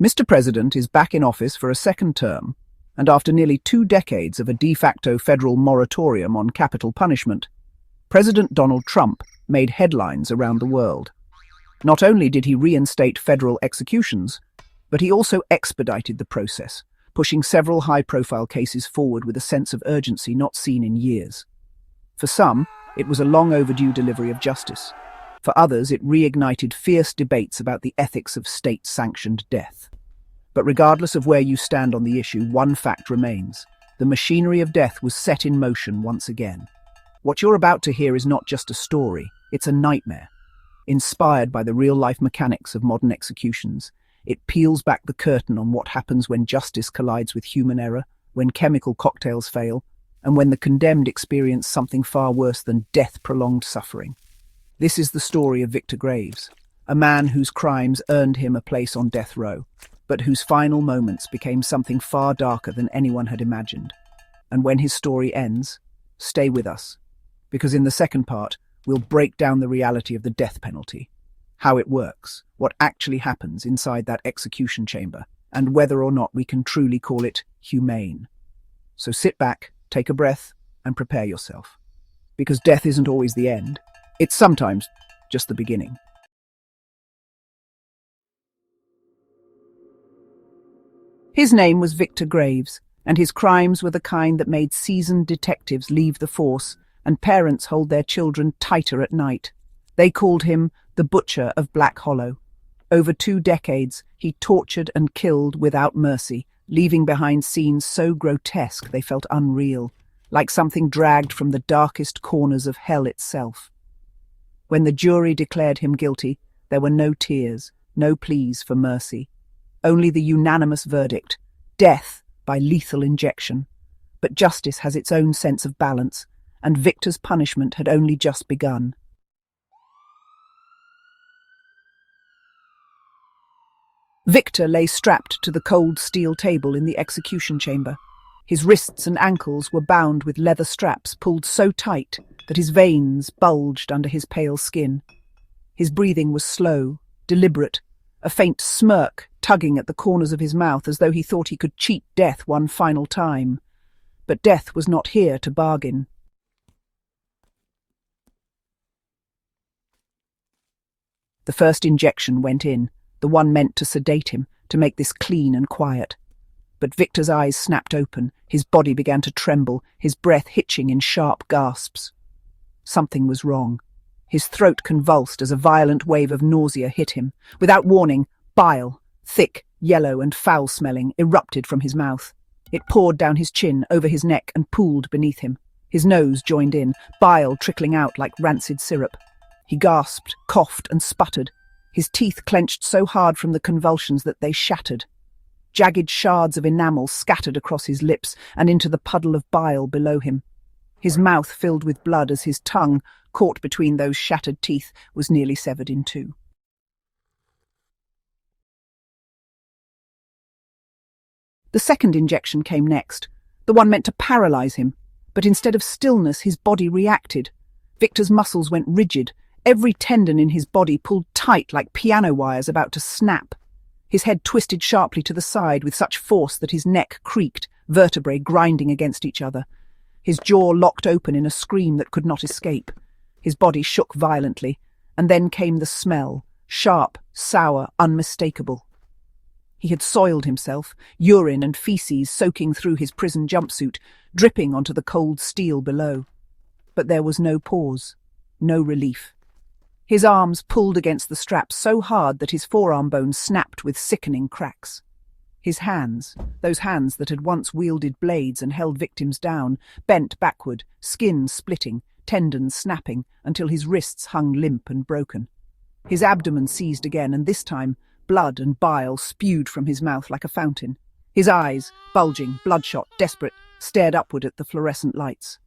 Mr. President is back in office for a second term, and after nearly 2 decades of a de facto federal moratorium on capital punishment, President Donald Trump made headlines around the world. Not only did he reinstate federal executions, but he also expedited the process, pushing several high-profile cases forward with a sense of urgency not seen in years. For some, it was a long-overdue delivery of justice. For others, it reignited fierce debates about the ethics of state-sanctioned death. But regardless of where you stand on the issue, one fact remains. The machinery of death was set in motion once again. What you're about to hear is not just a story, it's a nightmare. Inspired by the real-life mechanics of modern executions, it peels back the curtain on what happens when justice collides with human error, when chemical cocktails fail, and when the condemned experience something far worse than death-prolonged suffering. This is the story of Victor Graves, a man whose crimes earned him a place on death row, but whose final moments became something far darker than anyone had imagined. And when his story ends, stay with us, because in the second part, we'll break down the reality of the death penalty, how it works, what actually happens inside that execution chamber, and whether or not we can truly call it humane. So sit back, take a breath, and prepare yourself. Because death isn't always the end. It's sometimes just the beginning. His name was Victor Graves, and his crimes were the kind that made seasoned detectives leave the force and parents hold their children tighter at night. They called him the Butcher of Black Hollow. Over 2 decades, he tortured and killed without mercy, leaving behind scenes so grotesque they felt unreal, like something dragged from the darkest corners of hell itself. When the jury declared him guilty, there were no tears, no pleas for mercy. Only the unanimous verdict, death by lethal injection. But justice has its own sense of balance, and Victor's punishment had only just begun. Victor lay strapped to the cold steel table in the execution chamber. His wrists and ankles were bound with leather straps pulled so tight that his veins bulged under his pale skin. His breathing was slow, deliberate, a faint smirk tugging at the corners of his mouth as though he thought he could cheat death one final time. But death was not here to bargain. The first injection went in, the one meant to sedate him, to make this clean and quiet. But Victor's eyes snapped open, his body began to tremble, his breath hitching in sharp gasps. Something was wrong. His throat convulsed as a violent wave of nausea hit him. Without warning, bile, thick, yellow and foul-smelling, erupted from his mouth. It poured down his chin, over his neck, and pooled beneath him. His nose joined in, bile trickling out like rancid syrup. He gasped, coughed, and sputtered. His teeth clenched so hard from the convulsions that they shattered. Jagged shards of enamel scattered across his lips and into the puddle of bile below him. His mouth filled with blood as his tongue, caught between those shattered teeth, was nearly severed in 2. The second injection came next, the one meant to paralyze him, but instead of stillness, his body reacted. Victor's muscles went rigid, every tendon in his body pulled tight like piano wires about to snap. His head twisted sharply to the side with such force that his neck creaked, vertebrae grinding against each other. His jaw locked open in a scream that could not escape. His body shook violently, and then came the smell, sharp, sour, unmistakable. He had soiled himself, urine and feces soaking through his prison jumpsuit, dripping onto the cold steel below. But there was no pause, no relief. His arms pulled against the straps so hard that his forearm bones snapped with sickening cracks. His hands, those hands that had once wielded blades and held victims down, bent backward, skin splitting, tendons snapping, until his wrists hung limp and broken. His abdomen seized again, and this time blood and bile spewed from his mouth like a fountain. His eyes, bulging, bloodshot, desperate, stared upward at the fluorescent lights.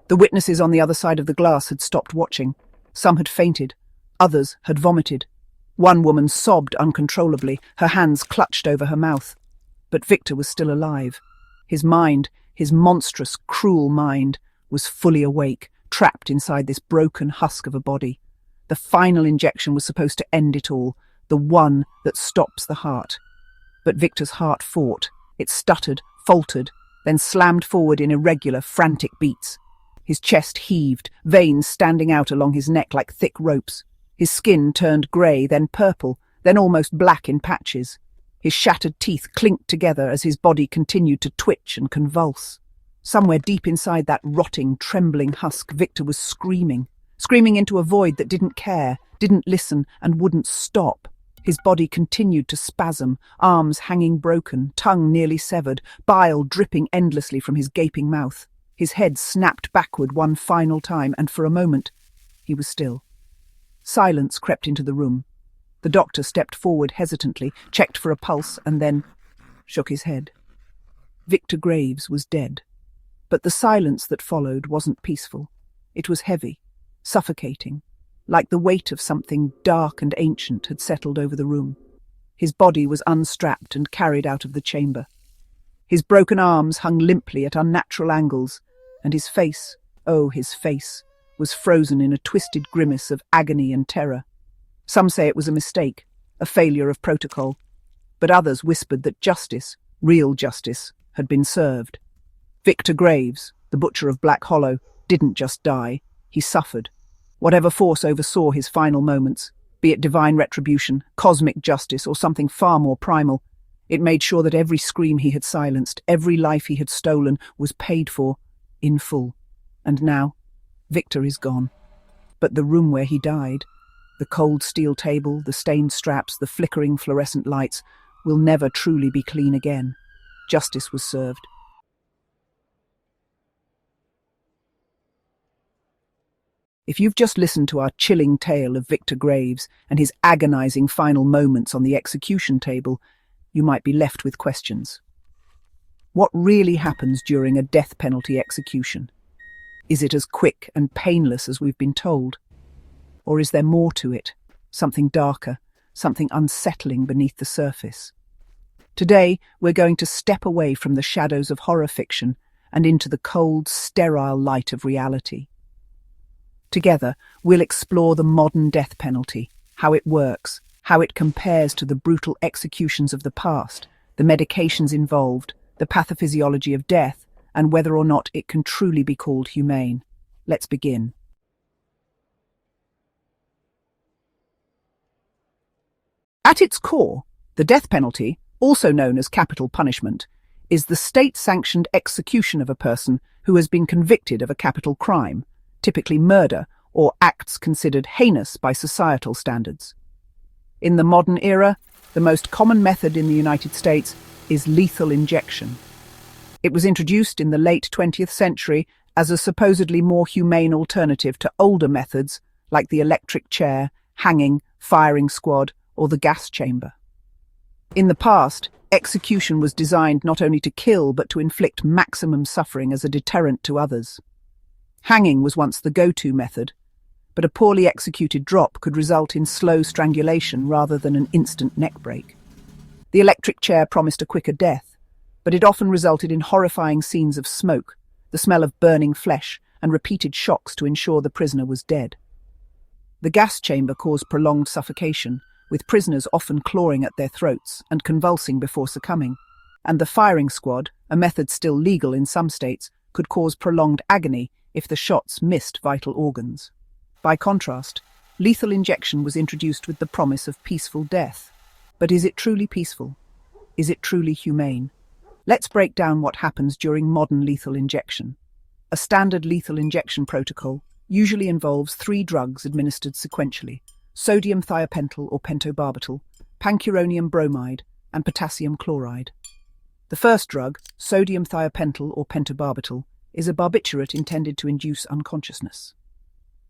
The witnesses on the other side of the glass had stopped watching. Some had fainted. Others had vomited. One woman sobbed uncontrollably, her hands clutched over her mouth. But Victor was still alive. His mind, his monstrous, cruel mind, was fully awake, trapped inside this broken husk of a body. The final injection was supposed to end it all, the one that stops the heart. But Victor's heart fought. It stuttered, faltered, then slammed forward in irregular, frantic beats. His chest heaved, veins standing out along his neck like thick ropes. His skin turned grey, then purple, then almost black in patches. His shattered teeth clinked together as his body continued to twitch and convulse. Somewhere deep inside that rotting, trembling husk, Victor was screaming into a void that didn't care, didn't listen, and wouldn't stop. His body continued to spasm, arms hanging broken, tongue nearly severed, bile dripping endlessly from his gaping mouth. His head snapped backward one final time, and for a moment he was still. Silence crept into the room. The doctor stepped forward hesitantly, checked for a pulse, and then shook his head. Victor Graves was dead. But the silence that followed wasn't peaceful. It was heavy, suffocating, like the weight of something dark and ancient had settled over the room. His body was unstrapped and carried out of the chamber. His broken arms hung limply at unnatural angles, and his face, oh, his face, was frozen in a twisted grimace of agony and terror. Some say it was a mistake, a failure of protocol, but others whispered that justice, real justice, had been served. Victor Graves, the butcher of Black Hollow, didn't just die, he suffered. Whatever force oversaw his final moments, be it divine retribution, cosmic justice, or something far more primal, it made sure that every scream he had silenced, every life he had stolen, was paid for, in full. And now, Victor is gone. But the room where he died, the cold steel table, the stained straps, the flickering fluorescent lights, will never truly be clean again. Justice was served. If you've just listened to our chilling tale of Victor Graves and his agonizing final moments on the execution table, you might be left with questions. What really happens during a death penalty execution? Is it as quick and painless as we've been told? Or is there more to it, something darker, something unsettling beneath the surface? Today, we're going to step away from the shadows of horror fiction and into the cold, sterile light of reality. Together, we'll explore the modern death penalty, how it works, how it compares to the brutal executions of the past, the medications involved, the pathophysiology of death, and whether or not it can truly be called humane. Let's begin. At its core, the death penalty, also known as capital punishment, is the state-sanctioned execution of a person who has been convicted of a capital crime, typically murder, or acts considered heinous by societal standards. In the modern era, the most common method in the United States is lethal injection. It was introduced in the late 20th century as a supposedly more humane alternative to older methods like the electric chair, hanging, firing squad, or the gas chamber. In the past, execution was designed not only to kill but to inflict maximum suffering as a deterrent to others. Hanging was once the go-to method, but a poorly executed drop could result in slow strangulation rather than an instant neck break. The electric chair promised a quicker death, but it often resulted in horrifying scenes of smoke, the smell of burning flesh, and repeated shocks to ensure the prisoner was dead. The gas chamber caused prolonged suffocation, with prisoners often clawing at their throats and convulsing before succumbing. And the firing squad, a method still legal in some states, could cause prolonged agony if the shots missed vital organs. By contrast, lethal injection was introduced with the promise of peaceful death. But is it truly peaceful? Is it truly humane? Let's break down what happens during modern lethal injection. A standard lethal injection protocol usually involves 3 drugs administered sequentially: sodium thiopental or pentobarbital, pancuronium bromide, and potassium chloride. The first drug, sodium thiopental or pentobarbital, is a barbiturate intended to induce unconsciousness.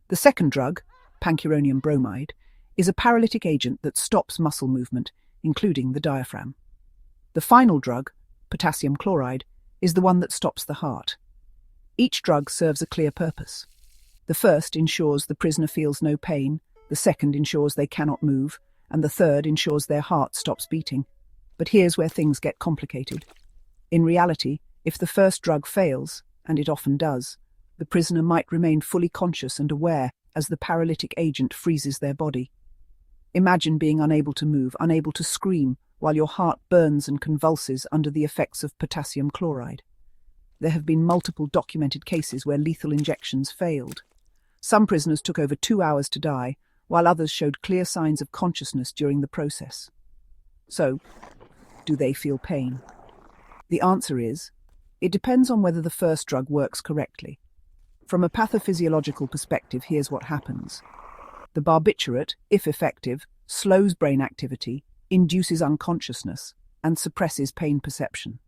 The second drug, pancuronium bromide, is a paralytic agent that stops muscle movement, including the diaphragm. The final drug, potassium chloride, is the one that stops the heart. Each drug serves a clear purpose. The first ensures the prisoner feels no pain, the second ensures they cannot move, and the third ensures their heart stops beating. But here's where things get complicated. In reality, if the first drug fails, and it often does, the prisoner might remain fully conscious and aware, as the paralytic agent freezes their body. Imagine being unable to move, unable to scream, while your heart burns and convulses under the effects of potassium chloride. There have been multiple documented cases where lethal injections failed. Some prisoners took over 2 hours to die, while others showed clear signs of consciousness during the process. So, do they feel pain? The answer is, it depends on whether the first drug works correctly. From a pathophysiological perspective, here's what happens. The barbiturate, if effective, slows brain activity, induces unconsciousness, and suppresses pain perception.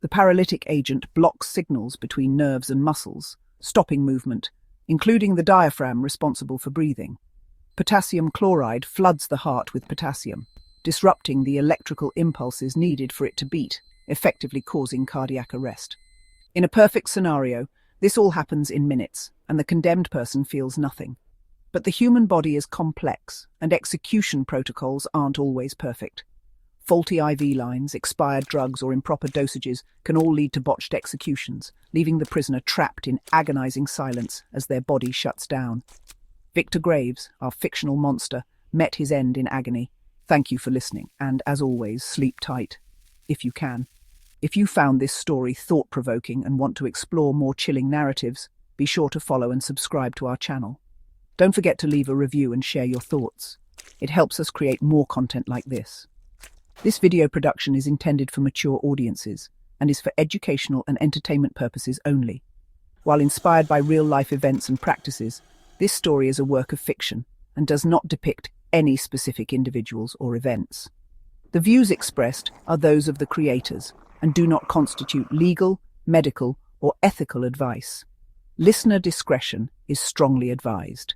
The paralytic agent blocks signals between nerves and muscles, stopping movement, including the diaphragm responsible for breathing. Potassium chloride floods the heart with potassium, disrupting the electrical impulses needed for it to beat, effectively causing cardiac arrest. In a perfect scenario, this all happens in minutes, and the condemned person feels nothing. But the human body is complex, and execution protocols aren't always perfect. Faulty IV lines, expired drugs, or improper dosages can all lead to botched executions, leaving the prisoner trapped in agonizing silence as their body shuts down. Victor Graves, our fictional monster, met his end in agony. Thank you for listening, and as always, sleep tight, if you can. If you found this story thought-provoking and want to explore more chilling narratives, be sure to follow and subscribe to our channel. Don't forget to leave a review and share your thoughts. It helps us create more content like this. This video production is intended for mature audiences and is for educational and entertainment purposes only. While inspired by real-life events and practices, this story is a work of fiction and does not depict any specific individuals or events. The views expressed are those of the creators and do not constitute legal, medical, or ethical advice. Listener discretion is strongly advised.